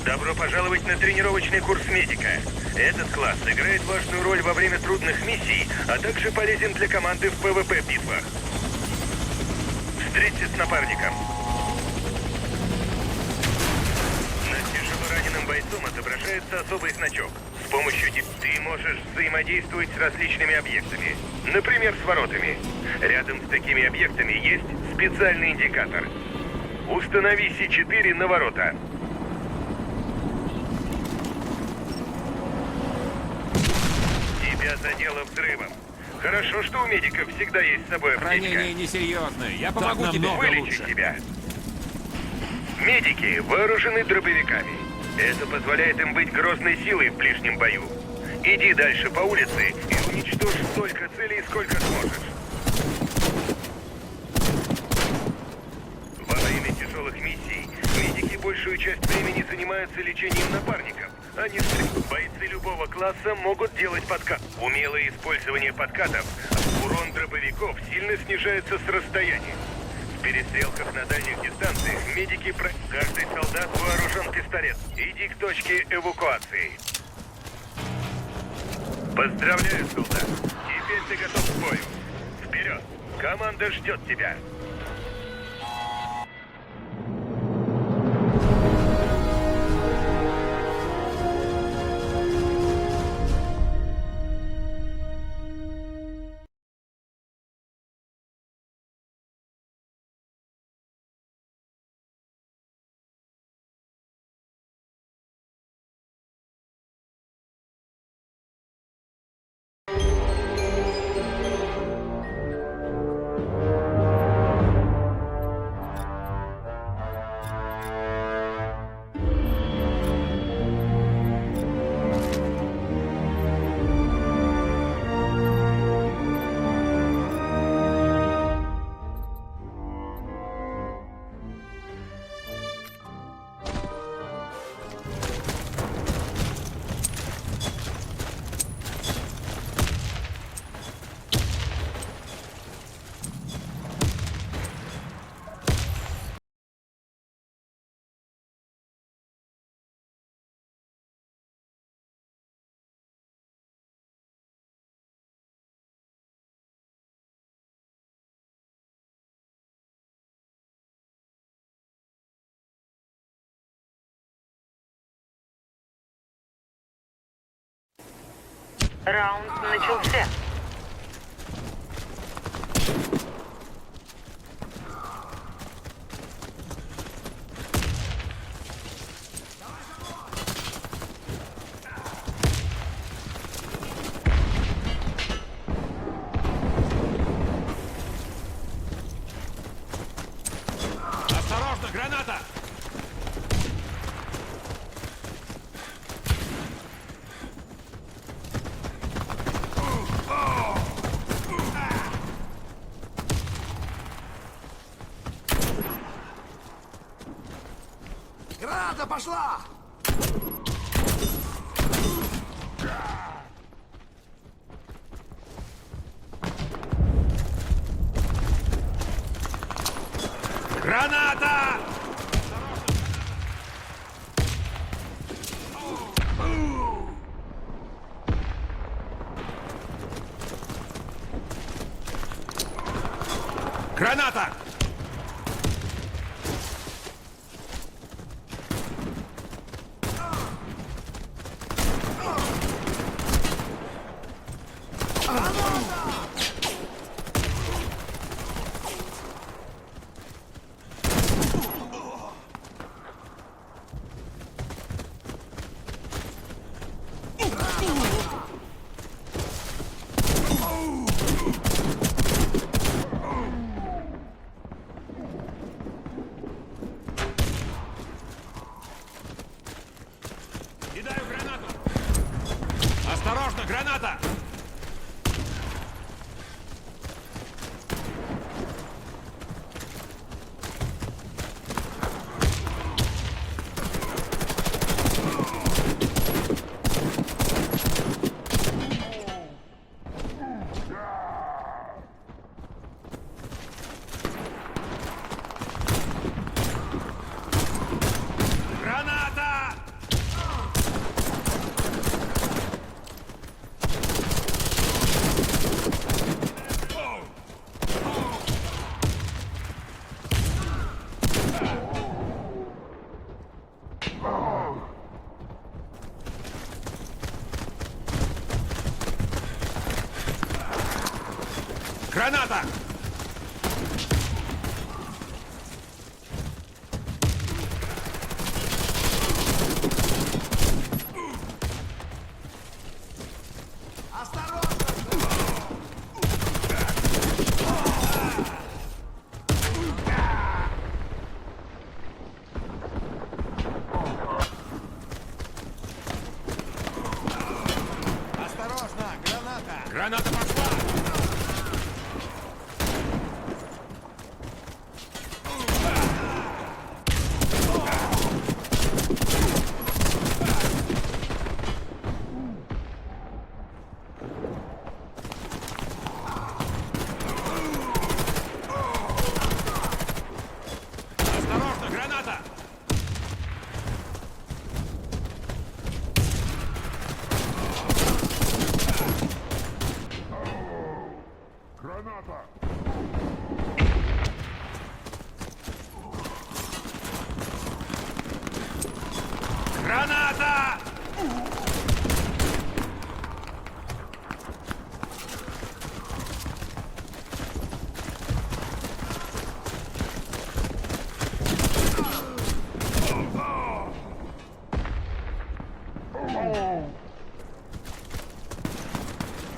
Добро пожаловать на тренировочный курс медика. Этот класс играет важную роль во время трудных миссий, а также полезен для команды в ПВП-битвах. Встретьтесь с напарником. Над тяжелораненым бойцом отображается особый значок. С помощью него ты можешь взаимодействовать с различными объектами. Например, с воротами. Рядом с такими объектами есть специальный индикатор. Установи С4 на ворота. Тебя задело взрывом. Хорошо, что у медиков всегда есть с собой аптечка. Ранение несерьезное. Я помогу тебе. Вылечить тебя. Медики вооружены дробовиками. Это позволяет им быть грозной силой в ближнем бою. Иди дальше по улице и уничтожь столько целей, сколько сможешь. Во время тяжелых миссий медики большую часть времени занимаются лечением напарников. Они бойцы любого класса могут делать подкат. Умелое использование подкатов, урон дробовиков сильно снижается с расстояния. В перестрелках на дальних дистанциях медики... Каждый солдат вооружен пистолет. Иди к точке эвакуации. Поздравляю, солдат. Теперь ты готов к бою. Вперед! Команда ждет тебя. Раунд начался. Осторожно, граната! Граната пошла! Граната! Граната! Кидаю гранату! Осторожно, граната! Граната! Граната! Осторожно, граната! Граната пошла! Осторожно, граната! Граната!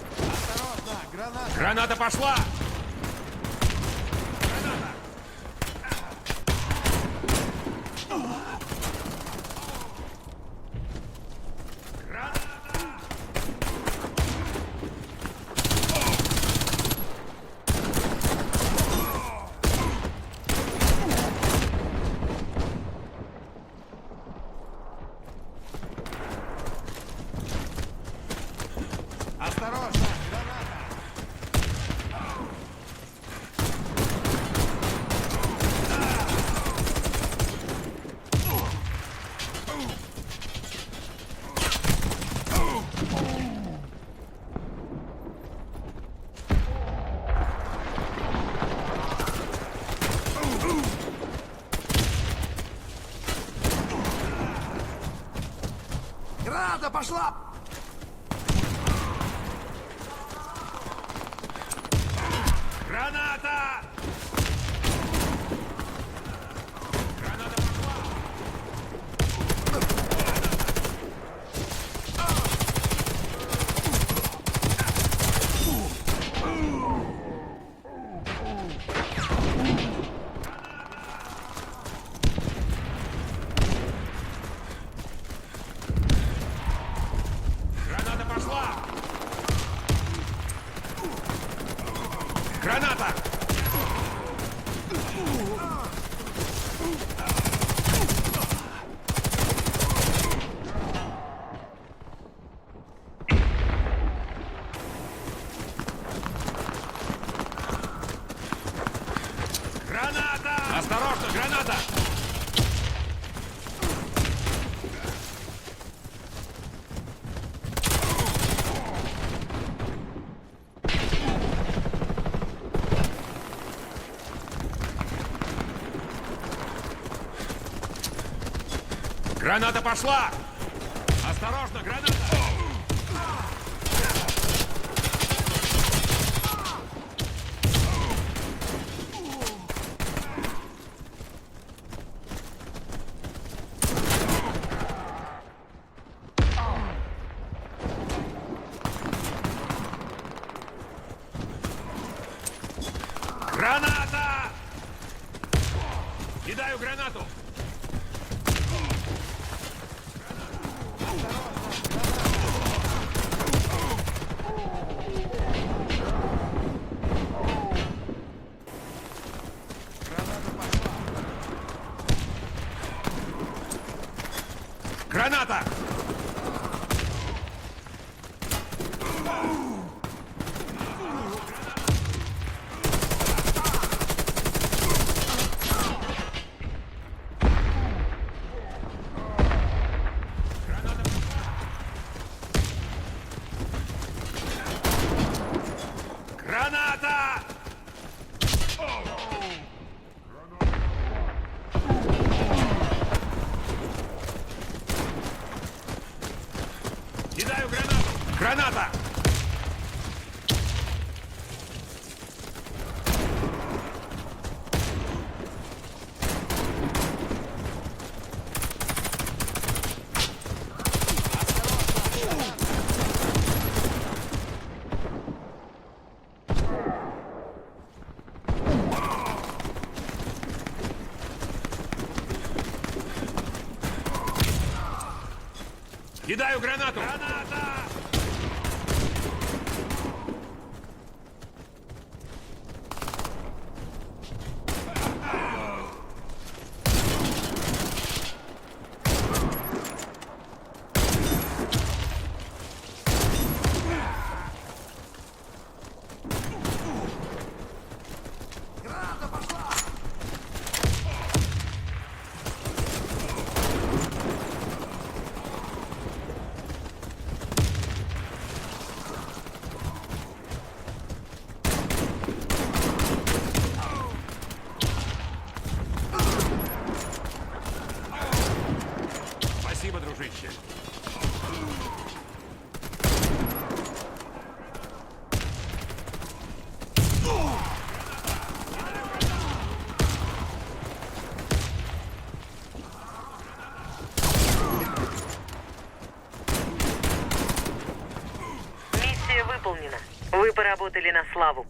Осторожно, граната! Граната пошла! Осторожно, граната! Граната пошла! Граната! Граната пошла! Граната пошла! Граната! Граната! Осторожно, граната! Граната пошла! Осторожно, граната! Граната! Кидаю гранату! Граната! Граната! Граната! Кидаю гранату! Граната! Спасибо, дружище. Миссия выполнена. Вы поработали на славу.